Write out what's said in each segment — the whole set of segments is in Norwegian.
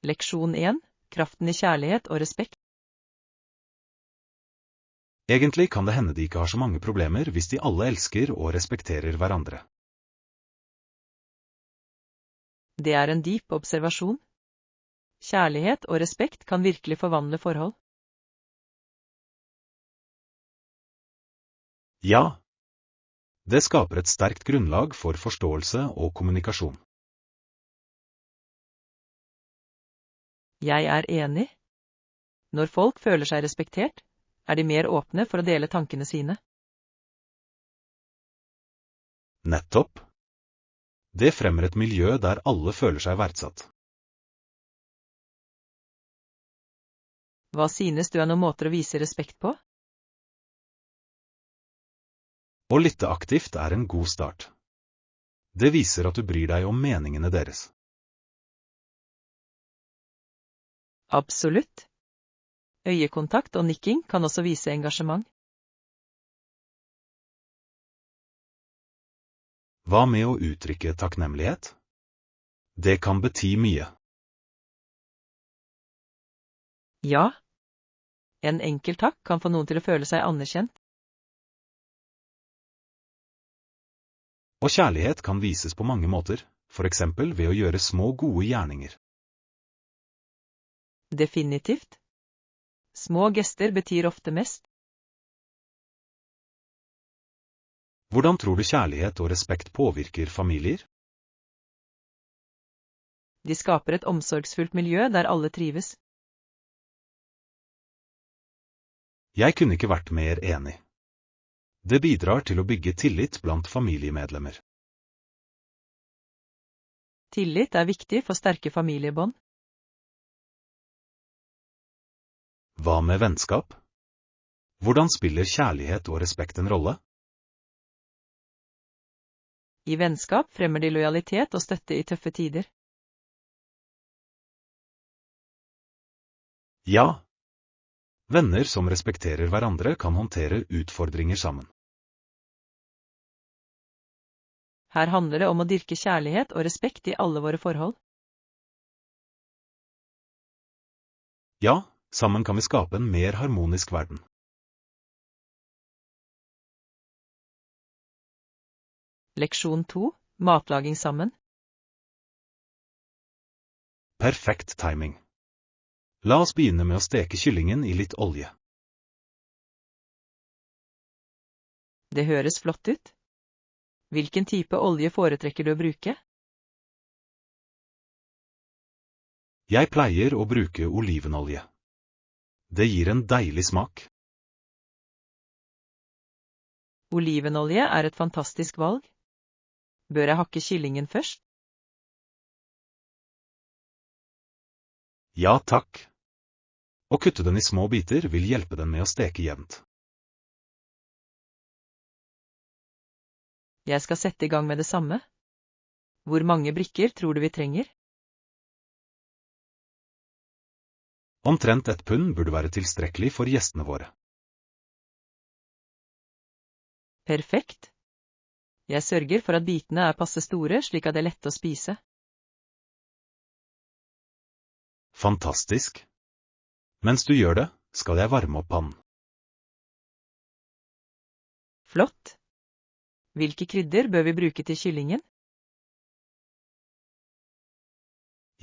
Leksjon 1. Kraften i kjærlighet og respekt. Egentlig kan det hende de ikke har så mange problemer hvis de alle elsker og respekterer hverandre. Det er en dyp observasjon. Kjærlighet og respekt kan virkelig forvandle forhold. Ja. Det skaper et sterkt grunnlag for forståelse og kommunikasjon. Jeg er enig. Når folk føler seg respektert, er de mer åpne for å dele tankene sine. Nettopp. Det fremmer et miljø der alle føler seg verdsatt. Hva synes du er noen måter å vise respekt på? Å lytte aktivt er en god start. Det viser at du bryr deg om meningene deres. Absolutt. Øyekontakt og nikking kan også vise engasjement. Hva med å uttrykke takknemlighet? Det kan bety mye. Ja. En enkel takk kan få noen til å føle seg anerkjent. Og kjærlighet kan vises på mange måter, for eksempel ved å gjøre små gode gjerninger. Definitivt. Små gester betyr ofte mest. Hvordan tror du kjærlighet og respekt påvirker familier? De skaper et omsorgsfullt miljø der alle trives. Jeg kunne ikke vært mer enig. Det bidrar til å bygge tillit blant familiemedlemmer. Tillit er viktig for sterke familiebånd. Hva med vennskap? Hvordan spiller kjærlighet og respekt en rolle? I vennskap fremmer de lojalitet og støtte i tøffe tider. Ja. Venner som respekterer hverandre kan håndtere utfordringer sammen. Her handler det om å dyrke kjærlighet og respekt i alle våre forhold. Ja, sammen kan vi skape en mer harmonisk verden. Leksjon 2. Matlaging sammen. Perfekt timing. La oss begynne med å steke kyllingen i litt olje. Det høres flott ut. Hvilken type olje foretrekker du å bruke? Jeg pleier å bruke olivenolje. Det gir en deilig smak. Olivenolje er et fantastisk valg. Bør jeg hakke kyllingen først? Ja, takk. Å kutte den i små biter vil hjelpe den med å steke jevnt. Jeg skal sette i gang med det samme. Hvor mange brikker tror du vi trenger? Omtrent 1 pund burde være tilstrekkelig for gjestene våre. Perfekt. Jeg sørger for at bitene er passe store, slik at det er lett å spise. Fantastisk. Mens du gjør det, skal jeg varme opp pannen. Flott. Hvilke krydder bør vi bruke til kyllingen?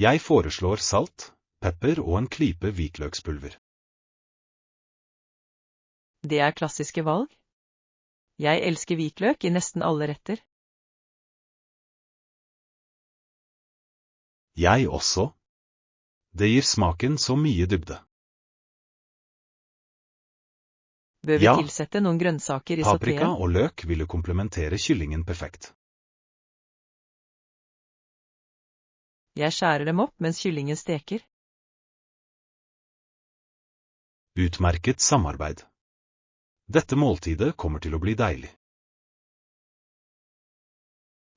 Jeg foreslår salt, pepper og en klype hvitløkspulver. Det er klassiske valg. Jeg elsker hvitløk i nesten alle retter. Jeg også. Det gir smaken så mye dybde. Bør vi Ja, tilsette noen grønnsaker i paprika sautéen? og løk ville komplementere kyllingen perfekt. Jeg skjærer dem opp mens kyllingen steker. Utmerket samarbeid. Dette måltidet kommer til å bli deilig.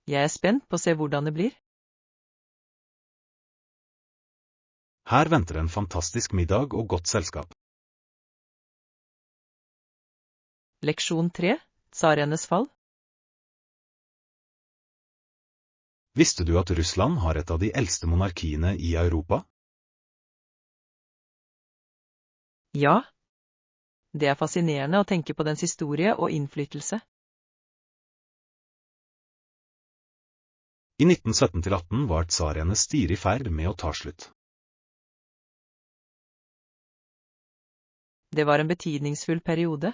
Jeg er spent på å se hvordan det blir. Her venter en fantastisk middag og godt selskap. Leksjon 3. Tsarenes fall. Visste du at Russland har et av de eldste monarkiene i Europa? Ja, det er fascinerende å tenke på dens historie og innflytelse. I 1917–18 var tsarenes styre i ferd med å ta slutt. Det var en betydningsfull periode.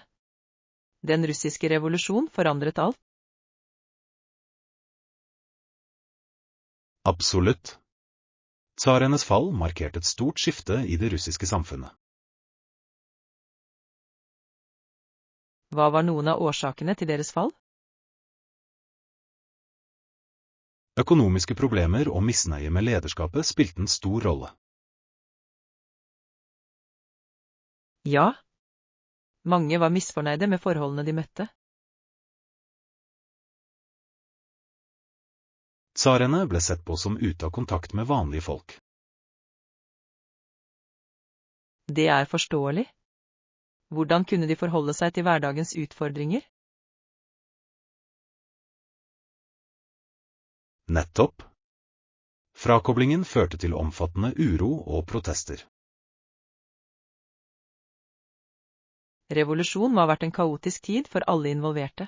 Den russiske revolusjon forandret alt. Absolutt. Tsarenes fall markerte et stort skifte i det russiske samfunnet. Hva var noen av årsakene til deres fall? Økonomiske problemer og misnøye med lederskapet spilte en stor rolle. Ja. Mange var misfornøyde med forholdene de møtte. Tsarene ble sett på som ute av kontakt med vanlige folk. Det er forståelig. Hvordan kunne de forholde seg til hverdagens utfordringer? Nettopp. Frakoblingen førte til omfattende uro og protester. Revolusjonen må ha vært en kaotisk tid for alle involverte.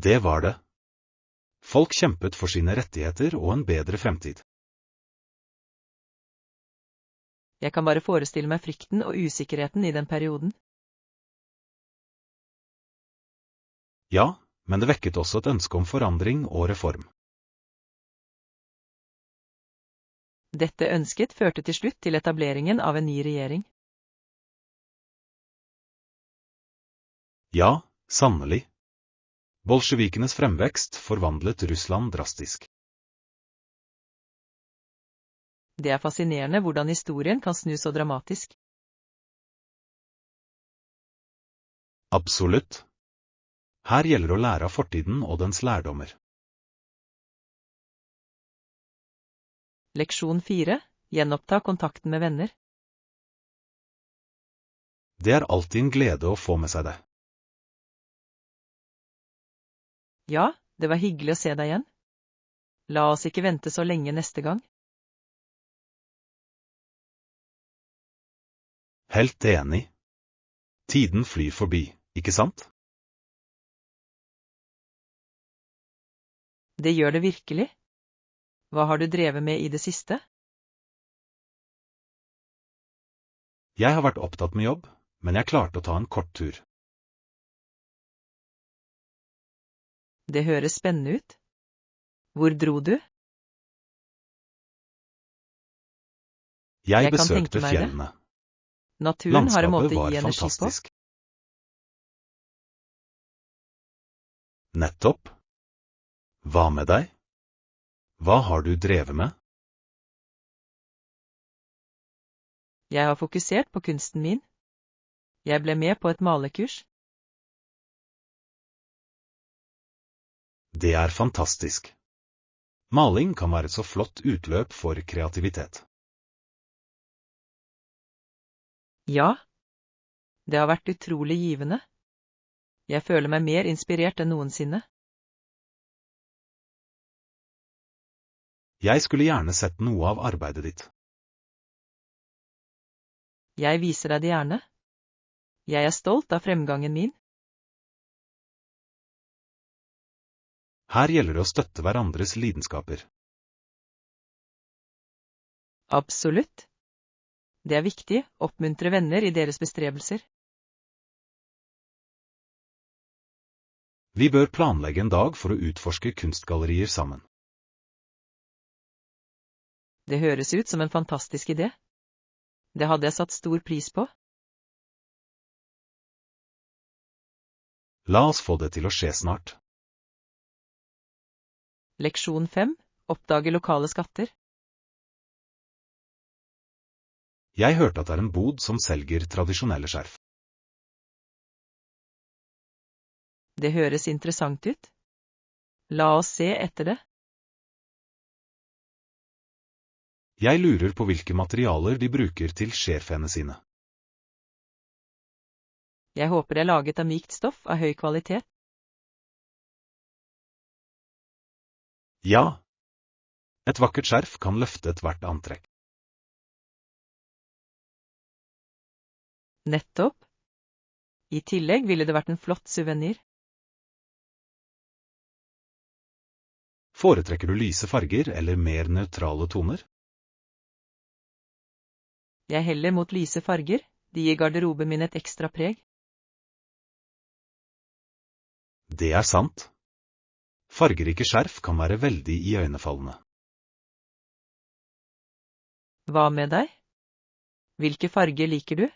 Det var det. Folk kjempet for sine rettigheter og en bedre fremtid. Jeg kan bare forestille meg frykten og usikkerheten i den perioden. Ja, men det vekket også et ønske om forandring og reform. Dette ønsket førte til slutt til etableringen av en ny regjering. Ja, sannelig. Bolsjevikenes fremvekst forvandlet Russland drastisk. Det er fascinerende hvordan historien kan snu så dramatisk. Absolutt. Her gjelder å lære av fortiden og dens lærdommer. Leksjon 4. Gjenoppta kontakten med venner. Det er alltid en glede å få med seg det. Ja, det var hyggelig å se deg igjen. La oss ikke vente så lenge neste gang. Helt enig. Tiden flyr forbi, ikke sant? Det gjør det virkelig. Hva har du drevet med i det siste? Jeg har vært opptatt med jobb, men jeg klarte å ta en kort tur. Det høres spennende ut. Hvor dro du? Jeg kan besøkte tenke meg det. fjellene. Naturen har en måte Landskapet å var gi energi på. fantastisk. Nettopp. Hva med deg? Hva har du drevet med? Jeg har fokusert på kunsten min. Jeg ble med på et malekurs. Det er fantastisk. Maling kan være et så flott utløp for kreativitet. Ja. Det har vært utrolig givende. Jeg føler meg mer inspirert enn noensinne. Jeg skulle gjerne sett noe av arbeidet ditt. Jeg viser deg det gjerne. Jeg er stolt av fremgangen min. Her gjelder det å støtte hverandres lidenskaper. Absolutt. Det er viktig å oppmuntre venner i deres bestrebelser. Vi bør planlegge en dag for å utforske kunstgallerier sammen. Det høres ut som en fantastisk idé. Det hadde jeg satt stor pris på. La oss få det til å skje snart. Leksjon 5. Oppdage lokale skatter. Jeg hørte at det er en bod som selger tradisjonelle skjerf. Det høres interessant ut. La oss se etter det. Jeg lurer på hvilke materialer de bruker til skjerfene sine. Jeg håper det er laget av mykt stoff av høy kvalitet. Ja. Et vakkert skjerf kan løfte ethvert antrekk. Nettopp. I tillegg ville det vært en flott suvenir. Foretrekker du lyse farger eller mer nøytrale toner? Jeg heller mot lyse farger, de gir garderoben min et ekstra preg. Det er sant. Fargerike skjerf kan være veldig iøynefallende. Hva med deg? Hvilke farger liker du?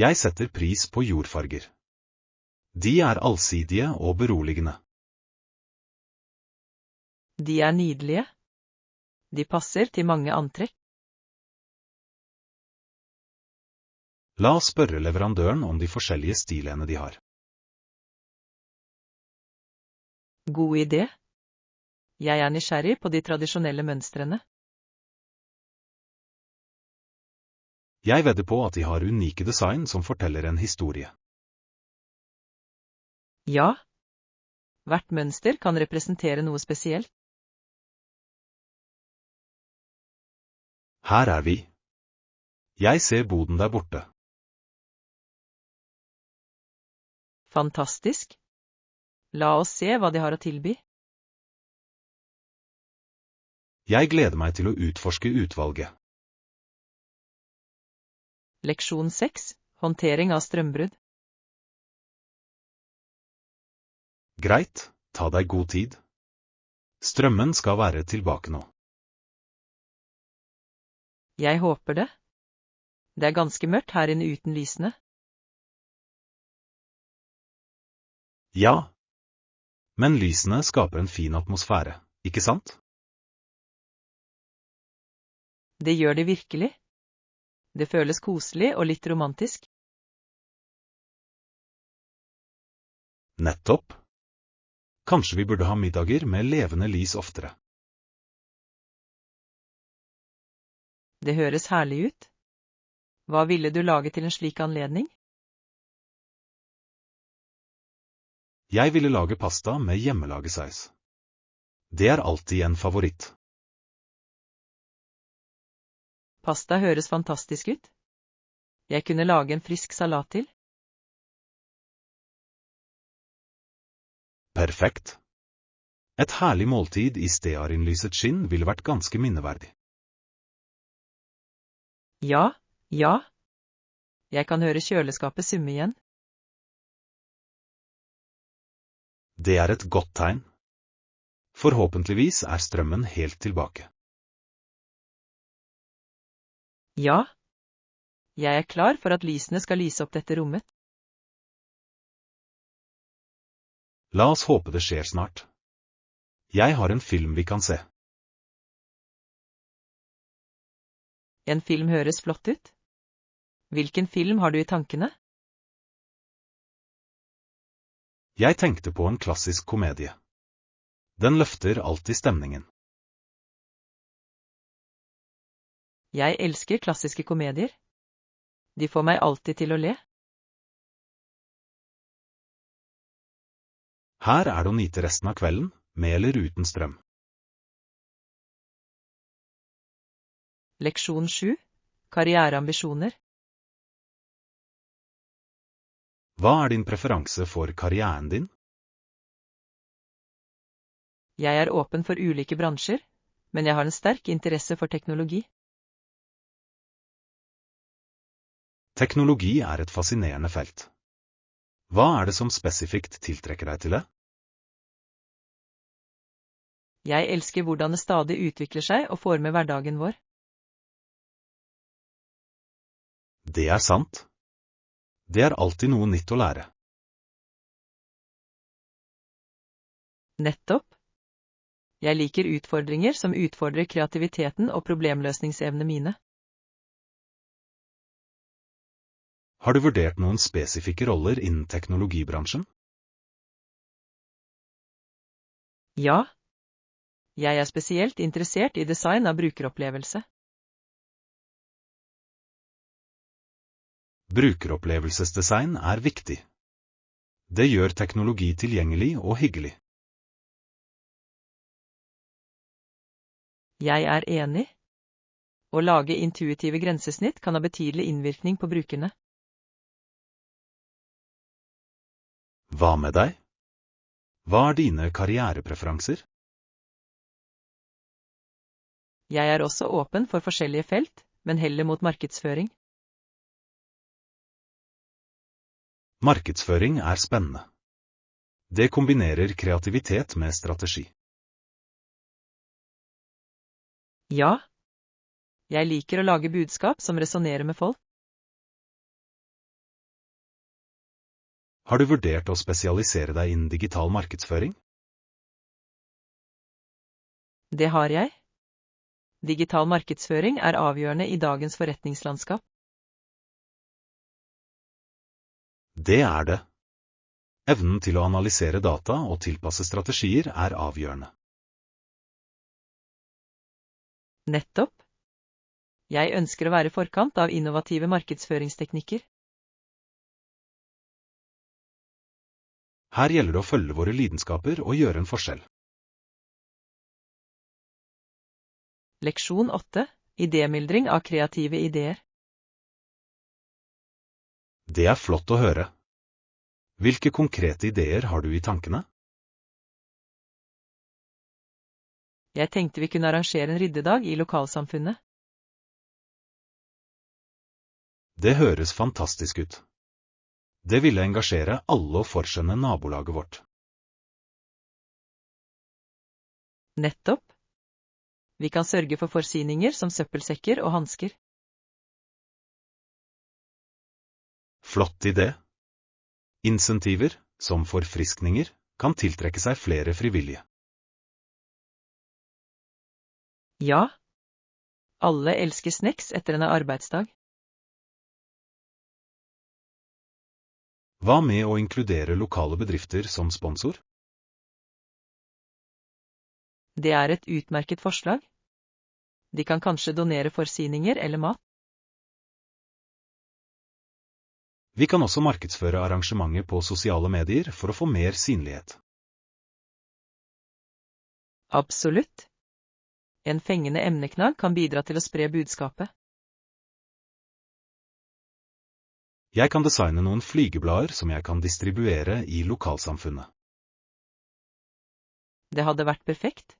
Jeg setter pris på jordfarger. De er allsidige og beroligende. De er nydelige. De passer til mange antrekk. La oss spørre leverandøren om de forskjellige stilene de har. God idé. Jeg er nysgjerrig på de tradisjonelle mønstrene. Jeg vedder på at de har unike design som forteller en historie. Ja. Hvert mønster kan representere noe spesielt. Her er vi. Jeg ser boden der borte. Fantastisk. La oss se hva de har å tilby. Jeg gleder meg til å utforske utvalget. Leksjon 6. Håndtering av strømbrudd. Greit, ta deg god tid. Strømmen skal være tilbake nå. Jeg håper det. Det er ganske mørkt her inne uten lysene. Ja. Men lysene skaper en fin atmosfære, ikke sant? Det gjør det virkelig. Det føles koselig og litt romantisk. Nettopp. Kanskje vi burde ha middager med levende lys oftere. Det høres herlig ut. Hva ville du lage til en slik anledning? Jeg ville lage pasta med hjemmelagesaus. Det er alltid en favoritt. Pasta høres fantastisk ut. Jeg kunne lage en frisk salat til. Perfekt. Et herlig måltid i stearinnlyset skinn ville vært ganske minneverdig. Ja, ja. Jeg kan høre kjøleskapet summe igjen. Det er et godt tegn. Forhåpentligvis er strømmen helt tilbake. Ja. Jeg er klar for at lysene skal lyse opp dette rommet. La oss håpe det skjer snart. Jeg har en film vi kan se. En film høres flott ut. Hvilken film har du i tankene? Jeg tenkte på en klassisk komedie. Den løfter alltid stemningen. Jeg elsker klassiske komedier. De får meg alltid til å le. Her er det å nyte resten av kvelden, med eller uten strøm. Leksjon 7. Karriereambisjoner. Hva er din preferanse for karrieren din? Jeg er åpen for ulike bransjer, men jeg har en sterk interesse for teknologi. Teknologi er et fascinerende felt. Hva er det som spesifikt tiltrekker deg til det? Jeg elsker hvordan det stadig utvikler seg og former hverdagen vår. Det er sant. Det er alltid noe nytt å lære. Nettopp. Jeg liker utfordringer som utfordrer kreativiteten og problemløsningsevnene mine. Har du vurdert noen spesifikke roller innen teknologibransjen? Ja. Jeg er spesielt interessert i design av brukeropplevelse. Brukeropplevelsesdesign er viktig. Det gjør teknologi tilgjengelig og hyggelig. Jeg er enig. Å lage intuitive grensesnitt kan ha betydelig innvirkning på brukerne. Hva med deg? Hva er dine karrierepreferanser? Jeg er også åpen for forskjellige felt, men heller mot markedsføring. Markedsføring er spennende. Det kombinerer kreativitet med strategi. Ja. Jeg liker å lage budskap som resonerer med folk. Har du vurdert å spesialisere deg innen digital markedsføring? Det har jeg. Digital markedsføring er avgjørende i dagens forretningslandskap. Det er det. Evnen til å analysere data og tilpasse strategier er avgjørende. Nettopp. Jeg ønsker å være i forkant av innovative markedsføringsteknikker. Her gjelder det å følge våre lidenskaper og gjøre en forskjell. Leksjon 8. Idémyldring av kreative ideer. Det er flott å høre. Hvilke konkrete ideer har du i tankene? Jeg tenkte vi kunne arrangere en ryddedag i lokalsamfunnet. Det høres fantastisk ut. Det ville engasjere alle og forskjønne nabolaget vårt. Nettopp. Vi kan sørge for forsyninger som søppelsekker og hansker. Flott idé. Insentiver, som forfriskninger, kan tiltrekke seg flere frivillige. Ja. Alle elsker snacks etter en arbeidsdag. Hva med å inkludere lokale bedrifter som sponsor? Det er et utmerket forslag. De kan kanskje donere forsyninger eller mat. Vi kan også markedsføre arrangementet på sosiale medier for å få mer synlighet. Absolutt. En fengende emneknagg kan bidra til å spre budskapet. Jeg kan designe noen flygeblader som jeg kan distribuere i lokalsamfunnet. Det hadde vært perfekt.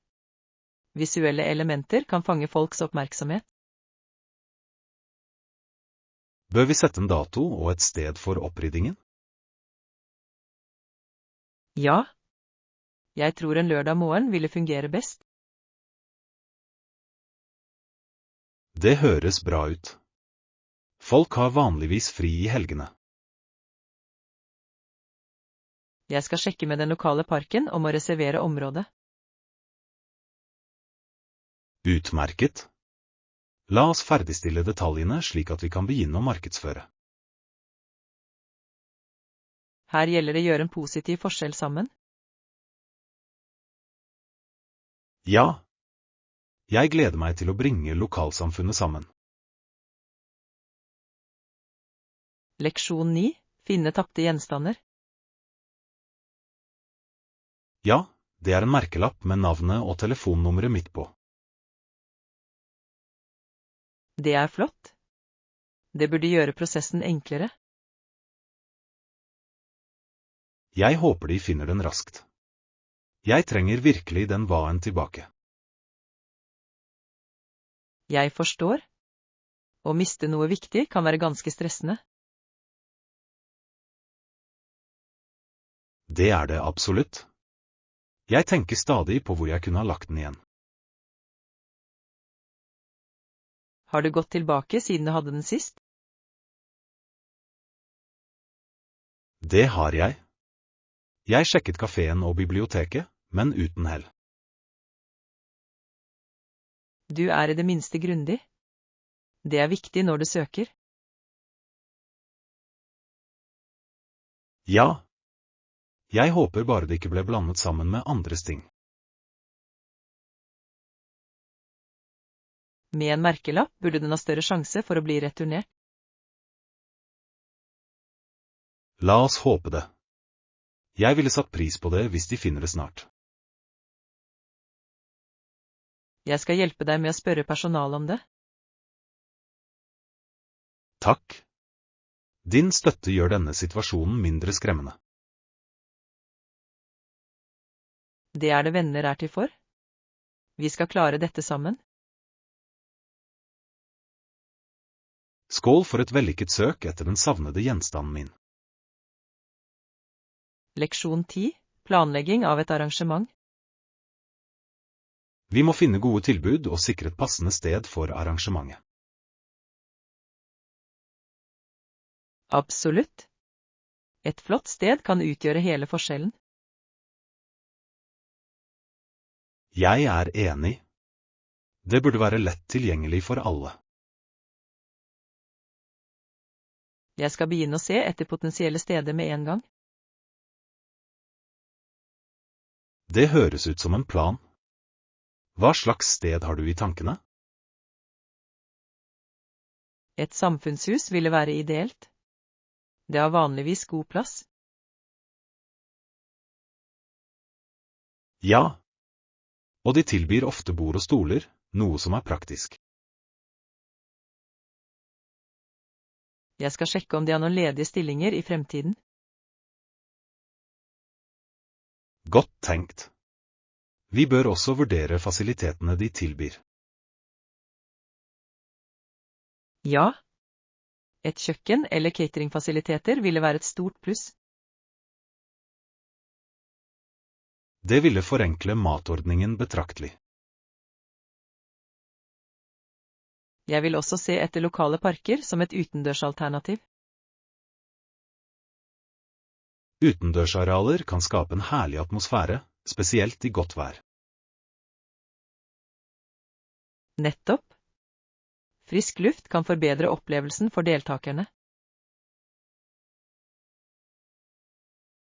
Visuelle elementer kan fange folks oppmerksomhet. Bør vi sette en dato og et sted for oppryddingen? Ja. Jeg tror en lørdag morgen ville fungere best. Det høres bra ut. Folk har vanligvis fri i helgene. Jeg skal sjekke med den lokale parken om å reservere området. Utmerket. La oss ferdigstille detaljene slik at vi kan begynne å markedsføre. Her gjelder det å gjøre en positiv forskjell sammen. Ja. Jeg gleder meg til å bringe lokalsamfunnet sammen. Leksjon 9. Finne tapte gjenstander. Ja, det er en merkelapp med navnet og telefonnummeret mitt på. Det er flott. Det burde gjøre prosessen enklere. Jeg håper de finner den raskt. Jeg trenger virkelig den vaen tilbake. Jeg forstår. Å miste noe viktig kan være ganske stressende. Det er det absolutt. Jeg tenker stadig på hvor jeg kunne ha lagt den igjen. Har du gått tilbake siden du hadde den sist? Det har jeg. Jeg sjekket kafeen og biblioteket, men uten hell. Du er i det minste grundig. Det er viktig når du søker. Ja. Jeg håper bare det ikke ble blandet sammen med andres ting. Med en merkelapp burde den ha større sjanse for å bli returnert. La oss håpe det. Jeg ville satt pris på det hvis de finner det snart. Jeg skal hjelpe deg med å spørre personalet om det. Takk. Din støtte gjør denne situasjonen mindre skremmende. Det er det venner er til for. Vi skal klare dette sammen. Skål for et vellykket søk etter den savnede gjenstanden min. Leksjon 10. Planlegging av et arrangement. Vi må finne gode tilbud og sikre et passende sted for arrangementet. Absolutt. Et flott sted kan utgjøre hele forskjellen. Jeg er enig. Det burde være lett tilgjengelig for alle. Jeg skal begynne å se etter potensielle steder med en gang. Det høres ut som en plan. Hva slags sted har du i tankene? Et samfunnshus ville være ideelt. Det har vanligvis god plass. Ja. Og de tilbyr ofte bord og stoler, noe som er praktisk. Jeg skal sjekke om de har noen ledige stillinger i fremtiden. Godt tenkt. Vi bør også vurdere fasilitetene de tilbyr. Ja. Et kjøkken eller cateringfasiliteter ville være et stort pluss. Det ville forenkle matordningen betraktelig. Jeg vil også se etter lokale parker som et utendørsalternativ. Utendørsarealer kan skape en herlig atmosfære, spesielt i godt vær. Nettopp. Frisk luft kan forbedre opplevelsen for deltakerne.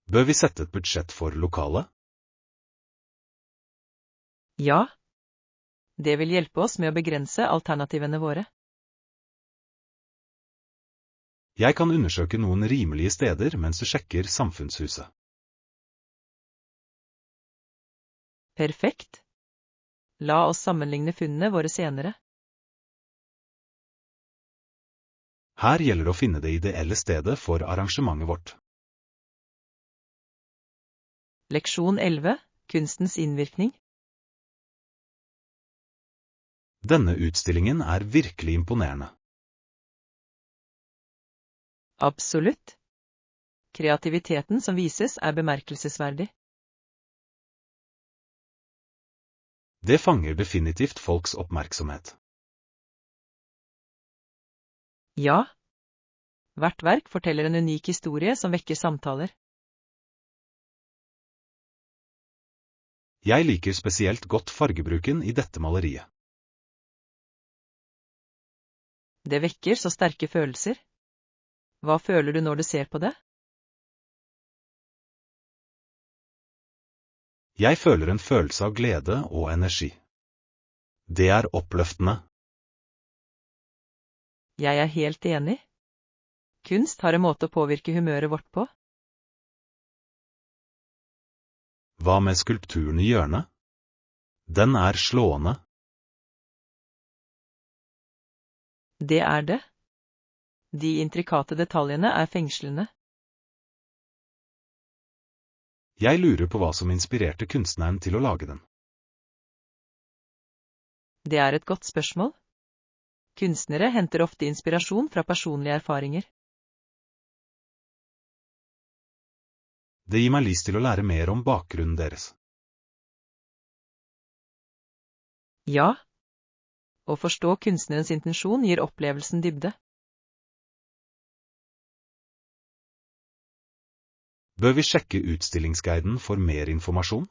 Bør vi sette et budsjett for lokalet? Ja. Det vil hjelpe oss med å begrense alternativene våre. Jeg kan undersøke noen rimelige steder mens du sjekker samfunnshuset. Perfekt. La oss sammenligne funnene våre senere. Her gjelder det å finne det ideelle stedet for arrangementet vårt. Leksjon 11. Kunstens innvirkning. Denne utstillingen er virkelig imponerende. Absolutt. Kreativiteten som vises er bemerkelsesverdig. Det fanger definitivt folks oppmerksomhet. Ja. Hvert verk forteller en unik historie som vekker samtaler. Jeg liker spesielt godt fargebruken i dette maleriet. Det vekker så sterke følelser. Hva føler du når du ser på det? Jeg føler en følelse av glede og energi. Det er oppløftende. Jeg er helt enig. Kunst har en måte å påvirke humøret vårt på. Hva med skulpturen i hjørnet? Den er slående. Det er det. De intrikate detaljene er fengslende. Jeg lurer på hva som inspirerte kunstneren til å lage den. Det er et godt spørsmål. Kunstnere henter ofte inspirasjon fra personlige erfaringer. Det gir meg lyst til å lære mer om bakgrunnen deres. Ja. Å forstå kunstnerens intensjon gir opplevelsen dybde. Bør vi sjekke utstillingsguiden for mer informasjon?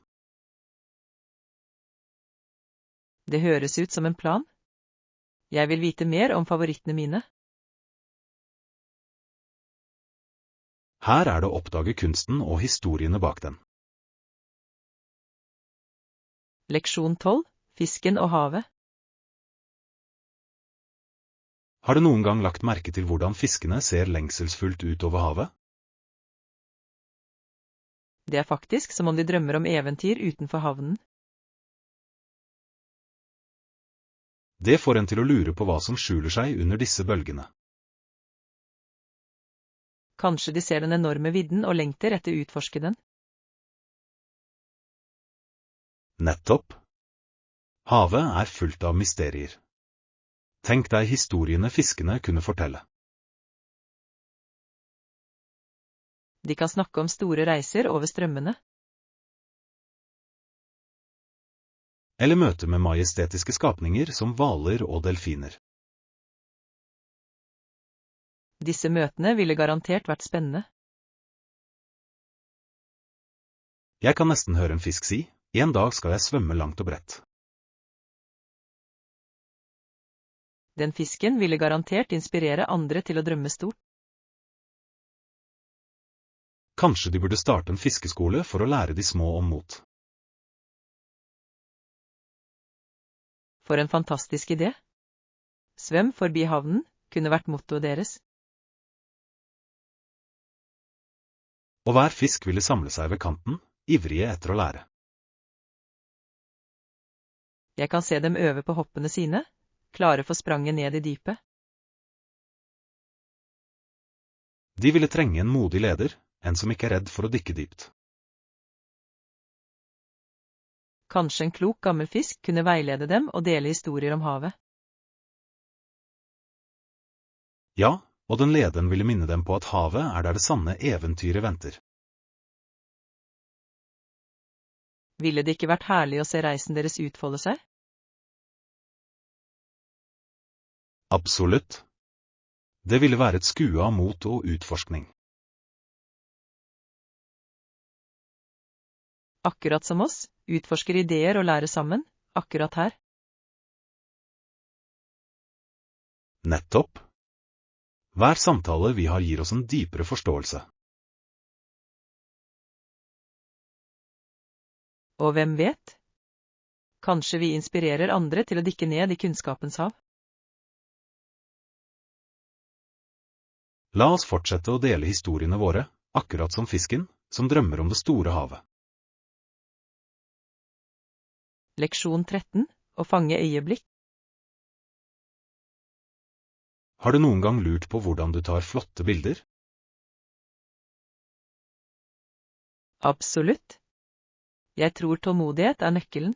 Det høres ut som en plan. Jeg vil vite mer om favorittene mine. Her er det å oppdage kunsten og historiene bak den. Leksjon 12. Fisken og havet. Har du noen gang lagt merke til hvordan fiskene ser lengselsfullt ut over havet? Det er faktisk som om de drømmer om eventyr utenfor havnen. Det får en til å lure på hva som skjuler seg under disse bølgene. Kanskje de ser den enorme vidden og lengter etter å utforske den? Nettopp. Havet er fullt av mysterier. Tenk deg historiene fiskene kunne fortelle. De kan snakke om store reiser over strømmene. Eller møte med majestetiske skapninger som hvaler og delfiner. Disse møtene ville garantert vært spennende. Jeg kan nesten høre en fisk si, en dag skal jeg svømme langt og bredt. Den fisken ville garantert inspirere andre til å drømme stort. Kanskje de burde starte en fiskeskole for å lære de små om mot. For en fantastisk idé. Svøm forbi havnen kunne vært mottoet deres. Og hver fisk ville samle seg ved kanten, ivrige etter å lære. Jeg kan se dem øve på hoppene sine, klare for spranget ned i dypet. De ville trenge en modig leder, en som ikke er redd for å dykke dypt. Kanskje en klok gammel fisk kunne veilede dem og dele historier om havet. Ja, og den lederen ville minne dem på at havet er der det sanne eventyret venter. Ville det ikke vært herlig å se reisen deres utfolde seg? Absolutt. Det ville være et skue av mot og utforskning. Akkurat som oss, utforsker ideer og lærer sammen, akkurat her. Nettopp. Hver samtale vi har gir oss en dypere forståelse. Og hvem vet? Kanskje vi inspirerer andre til å dykke ned i kunnskapens hav? La oss fortsette å dele historiene våre, akkurat som fisken, som drømmer om det store havet. Leksjon 13. Å fange øyeblikk. Har du noen gang lurt på hvordan du tar flotte bilder? Absolutt. Jeg tror tålmodighet er nøkkelen.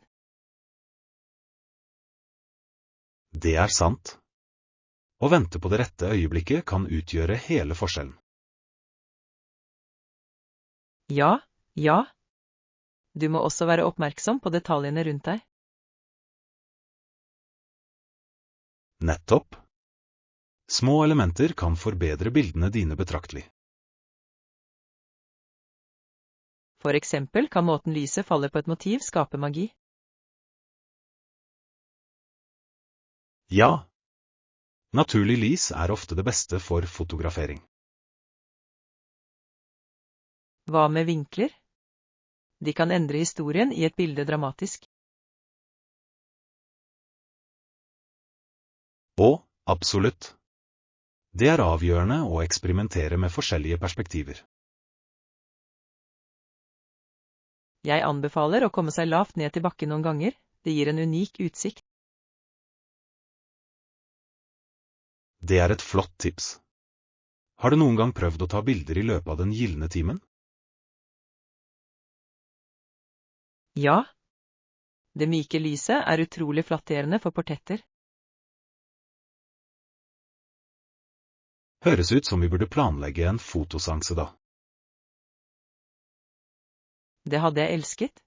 Det er sant. Å vente på det rette øyeblikket kan utgjøre hele forskjellen. Ja, ja. Du må også være oppmerksom på detaljene rundt deg. Nettopp. Små elementer kan forbedre bildene dine betraktelig. For eksempel kan måten lyset faller på et motiv skape magi. Ja. Naturlig lys er ofte det beste for fotografering. Hva med vinkler? De kan endre historien i et bilde dramatisk. Og, absolutt. Det er avgjørende å eksperimentere med forskjellige perspektiver. Jeg anbefaler å komme seg lavt ned til bakken noen ganger, det gir en unik utsikt. Det er et flott tips. Har du noen gang prøvd å ta bilder i løpet av den gylne timen? Ja. Det myke lyset er utrolig flatterende for portretter. Høres ut som vi burde planlegge en fotoseanse da. Det hadde jeg elsket.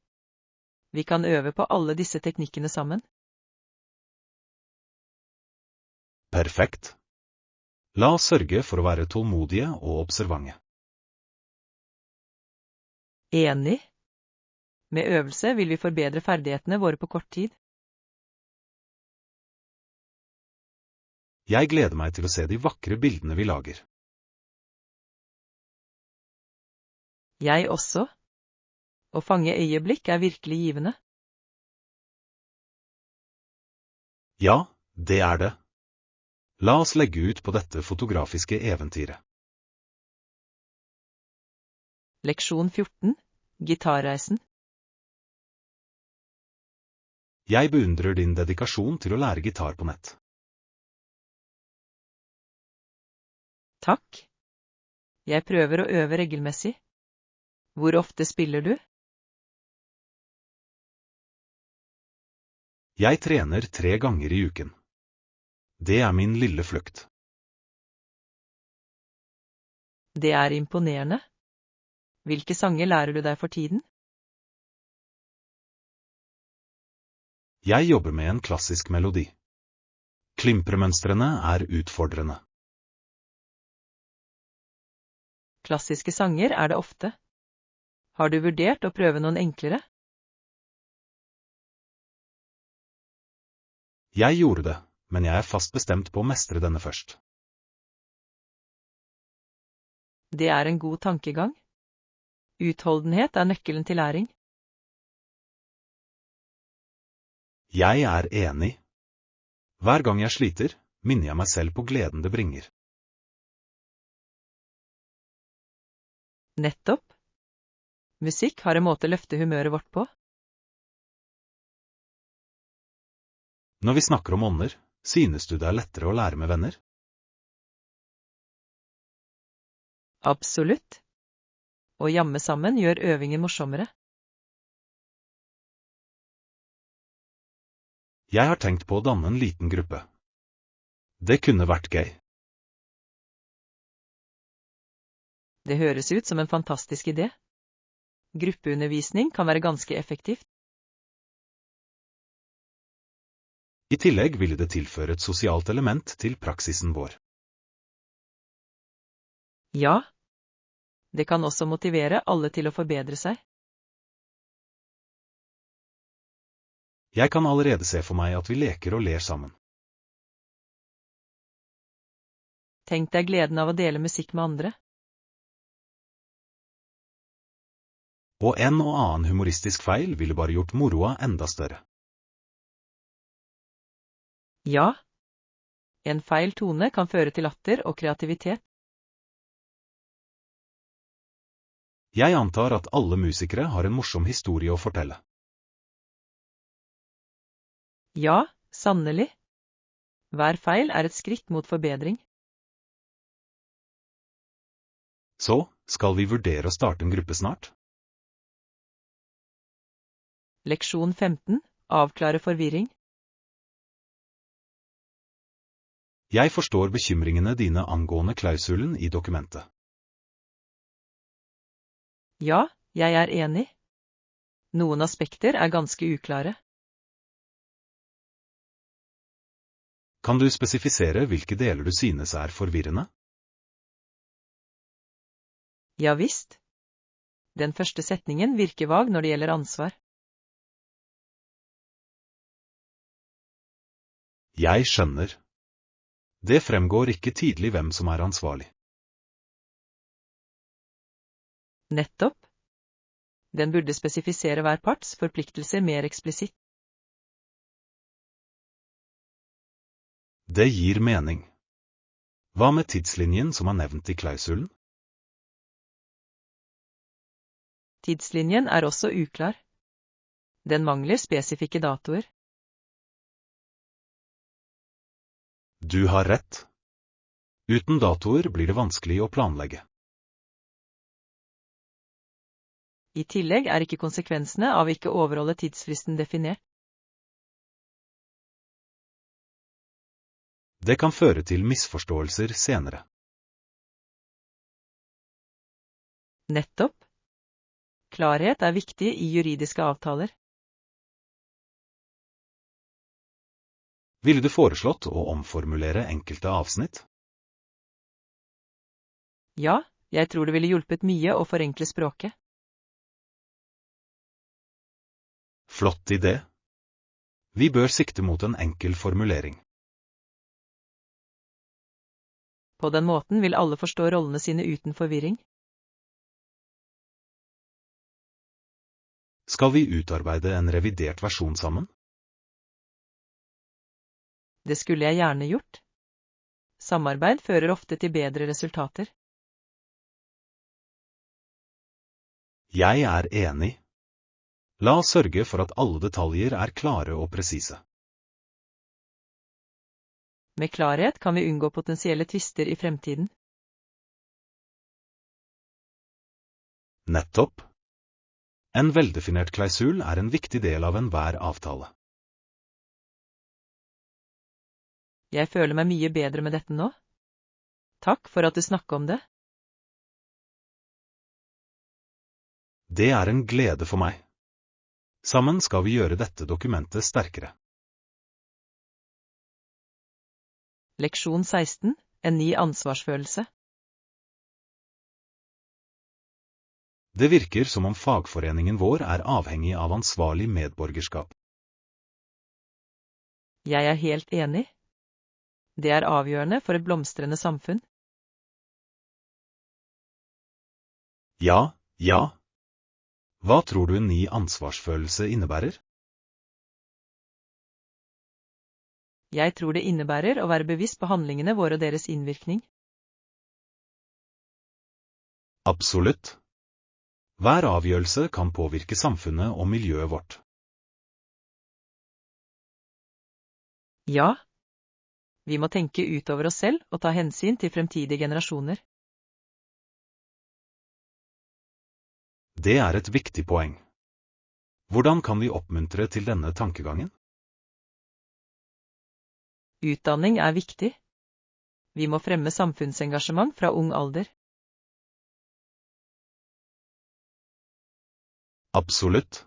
Vi kan øve på alle disse teknikkene sammen. Perfekt. La oss sørge for å være tålmodige og observante. Enig. Med øvelse vil vi forbedre ferdighetene våre på kort tid. Jeg gleder meg til å se de vakre bildene vi lager. Jeg også. Å fange øyeblikk er virkelig givende. Ja, det er det. La oss legge ut på dette fotografiske eventyret. Leksjon 14. Gitarreisen. Jeg beundrer din dedikasjon til å lære gitar på nett. Takk. Jeg prøver å øve regelmessig. Hvor ofte spiller du? Jeg trener 3 ganger i uken. Det er min lille flukt. Det er imponerende. Hvilke sanger lærer du deg for tiden? Jeg jobber med en klassisk melodi. Klimpremønstrene er utfordrende. Klassiske sanger er det ofte. Har du vurdert å prøve noen enklere? Jeg gjorde det, men jeg er fast bestemt på å mestre denne først. Det er en god tankegang. Utholdenhet er nøkkelen til læring. Jeg er enig. Hver gang jeg sliter, minner jeg meg selv på gleden det bringer. Nettopp. Musikk har en måte å løfte humøret vårt på. Når vi snakker om ånder, synes du det er lettere å lære med venner? Absolutt. Å jamme sammen gjør øvingen morsommere. Jeg har tenkt på å danne en liten gruppe. Det kunne vært gøy. Det høres ut som en fantastisk idé. Gruppeundervisning kan være ganske effektivt. I tillegg ville det tilføre et sosialt element til praksisen vår. Ja. Det kan også motivere alle til å forbedre seg. Jeg kan allerede se for meg at vi leker og ler sammen. Tenk deg gleden av å dele musikk med andre. Og en og annen humoristisk feil ville bare gjort moroa enda større. Ja. En feil tone kan føre til latter og kreativitet. Jeg antar at alle musikere har en morsom historie å fortelle. Ja, sannelig. Hver feil er et skritt mot forbedring. Så, skal vi vurdere å starte en gruppe snart? Leksjon 15. Avklare forvirring. Jeg forstår bekymringene dine angående klausulen i dokumentet. Ja, jeg er enig. Noen aspekter er ganske uklare. Kan du spesifisere hvilke deler du synes er forvirrende? Ja visst. Den første setningen virker vag når det gjelder ansvar. Jeg skjønner. Det fremgår ikke tydelig hvem som er ansvarlig. Nettopp. Den burde spesifisere hver parts forpliktelser mer eksplisitt. Det gir mening. Hva med tidslinjen som er nevnt i klausulen? Tidslinjen er også uklar. Den mangler spesifikke datoer. Du har rett. Uten datoer blir det vanskelig å planlegge. I tillegg er ikke konsekvensene av ikke overholde tidsfristen definert. Det kan føre til misforståelser senere. Nettopp. Klarhet er viktig i juridiske avtaler. Ville du foreslått å omformulere enkelte avsnitt? Ja, jeg tror det ville hjulpet mye å forenkle språket. Flott idé. Vi bør sikte mot en enkel formulering. På den måten vil alle forstå rollene sine uten forvirring. Skal vi utarbeide en revidert versjon sammen? Det skulle jeg gjerne gjort. Samarbeid fører ofte til bedre resultater. Jeg er enig. La oss sørge for at alle detaljer er klare og presise. Med klarhet kan vi unngå potensielle tvister i fremtiden. Nettopp. En veldefinert klausul er en viktig del av enhver avtale. Jeg føler meg mye bedre med dette nå. Takk for at du snakket om det. Det er en glede for meg. Sammen skal vi gjøre dette dokumentet sterkere. Leksjon 16. En ny ansvarsfølelse. Det virker som om fagforeningen vår er avhengig av ansvarlig medborgerskap. Jeg er helt enig. Det er avgjørende for et blomstrende samfunn. Ja. Hva tror du en ny ansvarsfølelse innebærer? Jeg tror det innebærer å være bevisst på handlingene våre og deres innvirkning. Absolutt. Hver avgjørelse kan påvirke samfunnet og miljøet vårt. Ja. Vi må tenke utover oss selv og ta hensyn til fremtidige generasjoner. Det er et viktig poeng. Hvordan kan vi oppmuntre til denne tankegangen? Utdanning er viktig. Vi må fremme samfunnsengasjement fra ung alder. Absolutt.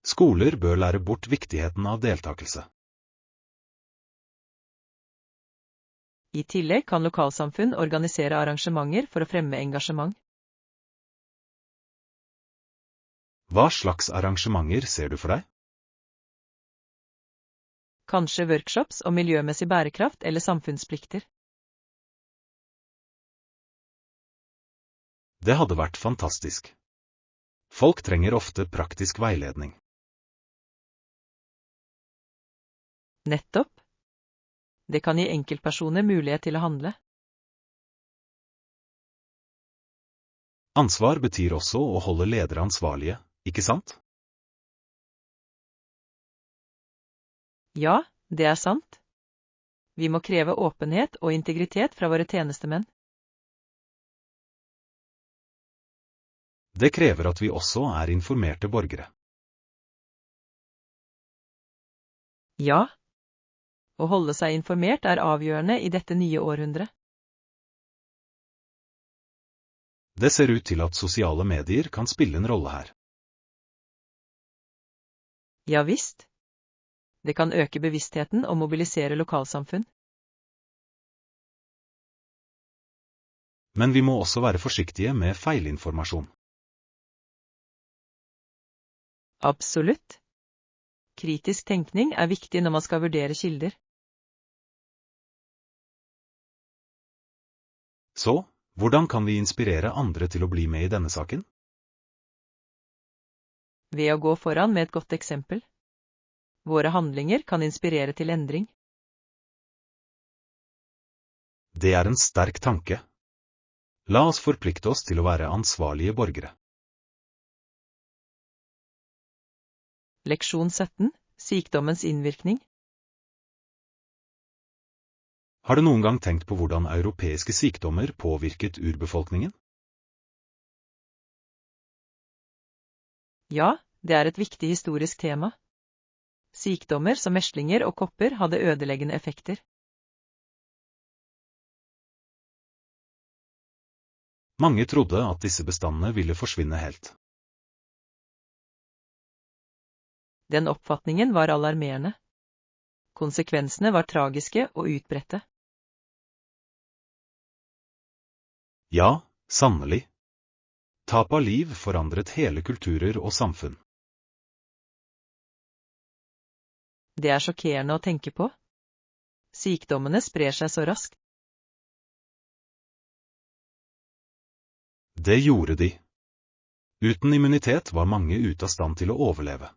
Skoler bør lære bort viktigheten av deltakelse. I tillegg kan lokalsamfunn organisere arrangementer for å fremme engasjement. Hva slags arrangementer ser du for deg? Kanskje workshops om miljømessig bærekraft eller samfunnsplikter. Det hadde vært fantastisk. Folk trenger ofte praktisk veiledning. Nettopp. Det kan gi enkeltpersoner mulighet til å handle. Ansvar betyr også å holde ledere ansvarlige, ikke sant? Ja, det er sant. Vi må kreve åpenhet og integritet fra våre tjenestemenn. Det krever at vi også er informerte borgere. Ja. Å holde seg informert er avgjørende i dette nye århundret. Det ser ut til at sosiale medier kan spille en rolle her. Ja visst. Det kan øke bevisstheten og mobilisere lokalsamfunn. Men vi må også være forsiktige med feilinformasjon. Absolutt. Kritisk tenkning er viktig når man skal vurdere kilder. Så, hvordan kan vi inspirere andre til å bli med i denne saken? Ved å gå foran med et godt eksempel. Våre handlinger kan inspirere til endring. Det er en sterk tanke. La oss forplikte oss til å være ansvarlige borgere. Leksjon 17. Sykdommens innvirkning. Har du noen gang tenkt på hvordan europeiske sykdommer påvirket urbefolkningen? Ja, det er et viktig historisk tema. Sykdommer som meslinger og kopper hadde ødeleggende effekter. Mange trodde at disse bestandene ville forsvinne helt. Den oppfatningen var alarmerende. Konsekvensene var tragiske og utbredte. Ja, sannelig. Tap av liv forandret hele kulturer og samfunn. Det er sjokkerende å tenke på. Sykdommene sprer seg så raskt. Det gjorde de. Uten immunitet var mange ute av stand til å overleve.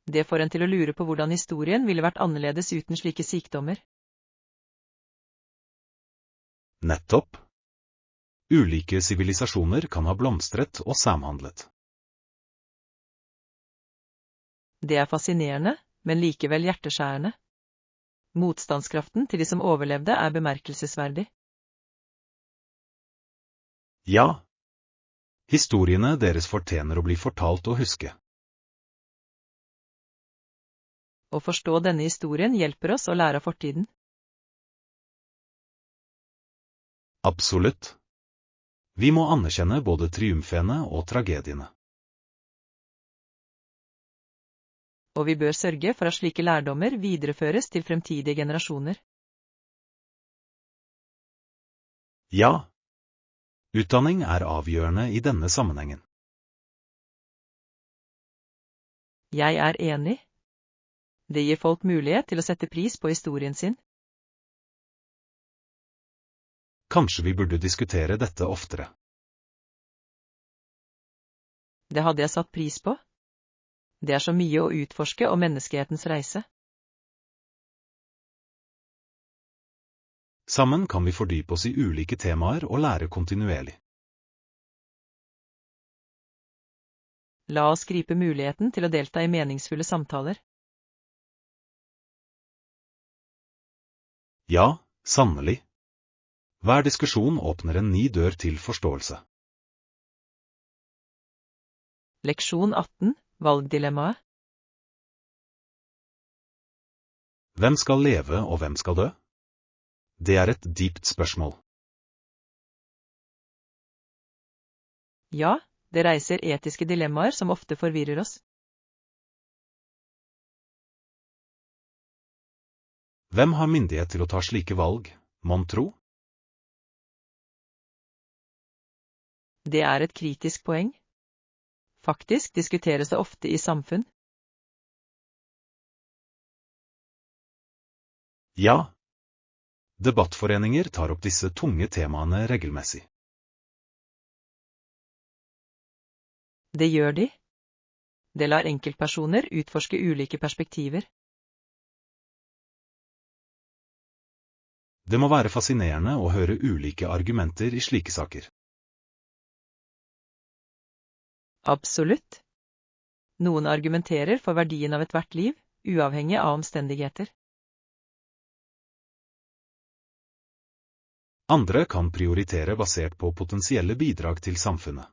Det får en til å lure på hvordan historien ville vært annerledes uten slike sykdommer. Nettopp. Ulike sivilisasjoner kan ha blomstret og samhandlet. Det er fascinerende, men likevel hjerteskjærende. Motstandskraften til de som overlevde er bemerkelsesverdig. Ja. Historiene deres fortjener å bli fortalt og huske. Å forstå denne historien hjelper oss å lære av fortiden. Absolutt. Vi må anerkjenne både triumfene og tragediene. Og vi bør sørge for at slike lærdommer videreføres til fremtidige generasjoner. Ja. Utdanning er avgjørende i denne sammenhengen. Jeg er enig. Det gir folk mulighet til å sette pris på historien sin. Kanskje vi burde diskutere dette oftere. Det hadde jeg satt pris på. Det er så mye å utforske om menneskehetens reise. Sammen kan vi fordype oss i ulike temaer og lære kontinuerlig. La oss gripe muligheten til å delta i meningsfulle samtaler. Ja, sannelig. Hver diskusjon åpner en ny dør til forståelse. Leksjon 18, valgdilemmaet. Hvem skal leve og hvem skal dø? Det er et dypt spørsmål. Ja, det reiser etiske dilemmaer som ofte forvirrer oss. Hvem har myndighet til å ta slike valg, mon tro? Det er et kritisk poeng. Faktisk diskuteres det ofte i samfunn. Ja. Debattforeninger tar opp disse tunge temaene regelmessig. Det gjør de. Det lar enkeltpersoner utforske ulike perspektiver. Det må være fascinerende å høre ulike argumenter i slike saker. Absolutt. Noen argumenterer for verdien av ethvert liv, uavhengig av omstendigheter. Andre kan prioritere basert på potensielle bidrag til samfunnet.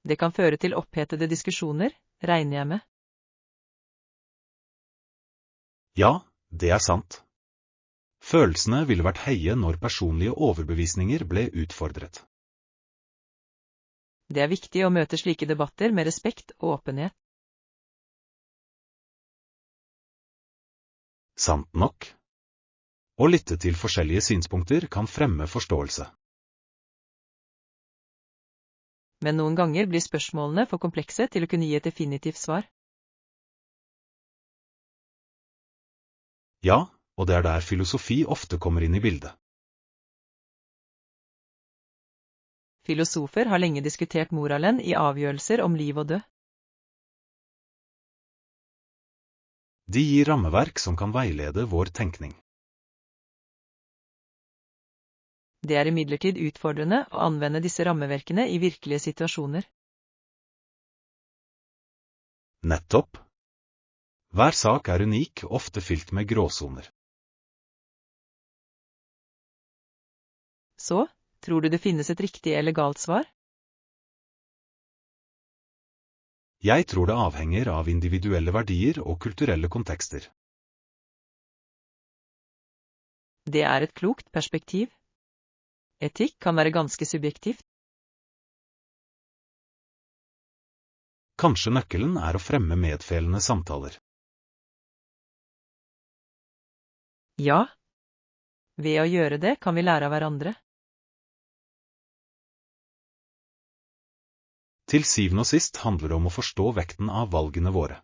Det kan føre til opphetede diskusjoner, regner jeg med. Ja, det er sant. Følelsene ville vært høye når personlige overbevisninger ble utfordret. Det er viktig å møte slike debatter med respekt og åpenhet. Sant nok. Å lytte til forskjellige synspunkter kan fremme forståelse. Men noen ganger blir spørsmålene for komplekse til å kunne gi et definitivt svar. Ja, og det er der filosofi ofte kommer inn i bildet. Filosofer har lenge diskutert moralen i avgjørelser om liv og død. De gir rammeverk som kan veilede vår tenkning. Det er imidlertid utfordrende å anvende disse rammeverkene i virkelige situasjoner. Nettopp. Hver sak er unik, ofte fylt med gråsoner. Så, tror du det finnes et riktig eller galt svar? Jeg tror det avhenger av individuelle verdier og kulturelle kontekster. Det er et klokt perspektiv. Etikk kan være ganske subjektivt. Kanskje nøkkelen er å fremme medfølende samtaler. Ja. Ved å gjøre det kan vi lære av hverandre. Til syvende og sist handler det om å forstå vekten av valgene våre.